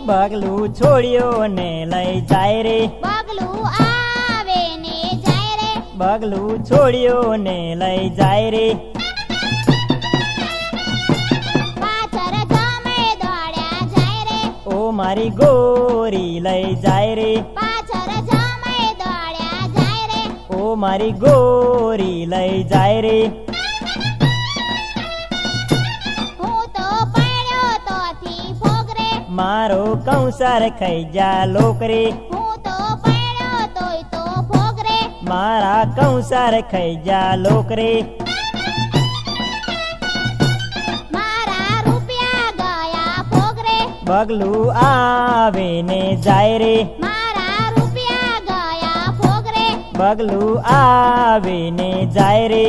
પગલું છોડ્યો ને લઈ જાય રે, પગલું આવે ને જાય રે, પગલું છોડ્યો ને લઈ જાય રે, પાછળ જમે દોડ્યા જાય રે, ઓ મારી ગોરી લઈ જાય રે, પાછળ જમે દોડ્યા જાય રે, ઓ મારી ગોરી લઈ જાય રે, હું તો પડ્યો તોથી ફોગરે, મારો કંસાર ખાઈ જા લોકરે, હું તો પડ્યો તોય તો ફોગરે, મારા કંસાર ખાઈ જા લોકરે, મારા રૂપિયા ગયા ફોગરે, પગલું આવે ને જાય રે, મારા રૂપિયા ગયા ફોગરે, પગલું આવે ને જાય રે,